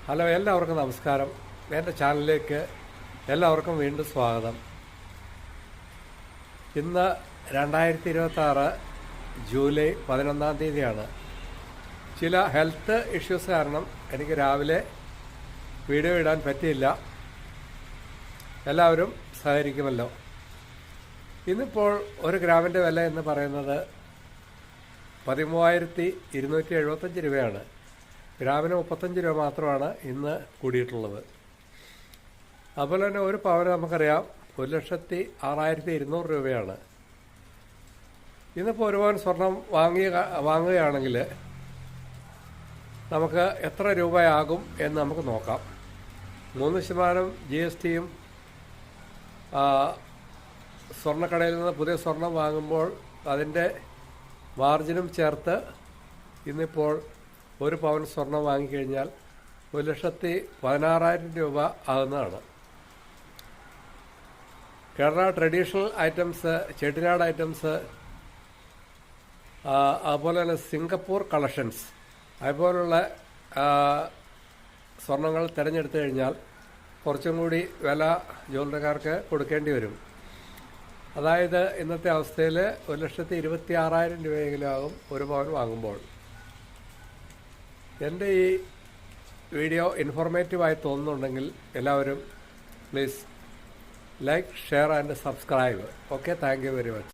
Hello, എല്ലാവർക്കും നമസ്കാരം. എൻ്റെ ചാനലിലേക്ക് എല്ലാവർക്കും വീണ്ടും സ്വാഗതം. ഇന്ന് 2026 ജൂലൈ 11 തീയതിയാണ്. ചില ഹെൽത്ത് ഇഷ്യൂസ് കാരണം എനിക്ക് രാവിലെ വീഡിയോ ഇടാൻ പറ്റിയില്ല. എല്ലാവരും സഹകരിക്കുമല്ലോ. ഇന്നിപ്പോൾ ഒരു ഗ്രാമിൻ്റെ വില എന്ന് പറയുന്നത് 13,275 രൂപയാണ്. ഗ്രാമിന് 35 രൂപ മാത്രമാണ് ഇന്ന് കൂടിയിട്ടുള്ളത്. അതുപോലെ തന്നെ ഒരു പവന് നമുക്കറിയാം 1,06,200 രൂപയാണ്. ഇന്നിപ്പോൾ ഒരു പവൻ സ്വർണം വാങ്ങുകയാണെങ്കിൽ നമുക്ക് എത്ര രൂപയാകും എന്ന് നമുക്ക് നോക്കാം. 3% GSTയും സ്വർണ്ണക്കടയിൽ നിന്ന് പുതിയ സ്വർണം വാങ്ങുമ്പോൾ അതിൻ്റെ മാർജിനും ചേർത്ത് ഇന്നിപ്പോൾ ഒരു പവൻ സ്വർണം വാങ്ങിക്കഴിഞ്ഞാൽ 1,16,000 രൂപ ആകുന്നതാണ്. Kerala traditional items, Chettinad items, അതുപോലെ തന്നെ സിംഗപ്പൂർ കളക്ഷൻസ്, അതുപോലുള്ള സ്വർണങ്ങൾ തിരഞ്ഞെടുത്തു കഴിഞ്ഞാൽ കുറച്ചും കൂടി വില ജ്വല്ലറിക്കാർക്ക് കൊടുക്കേണ്ടി വരും. അതായത് ഇന്നത്തെ അവസ്ഥയിൽ 1,26,000 രൂപയെങ്കിലും ആകും ഒരു പവൻ വാങ്ങുമ്പോൾ. എൻ്റെ ഈ വീഡിയോ ഇൻഫോർമേറ്റീവായി തോന്നുന്നുണ്ടെങ്കിൽ എല്ലാവരും please like, share and subscribe. Okay, thank you very much.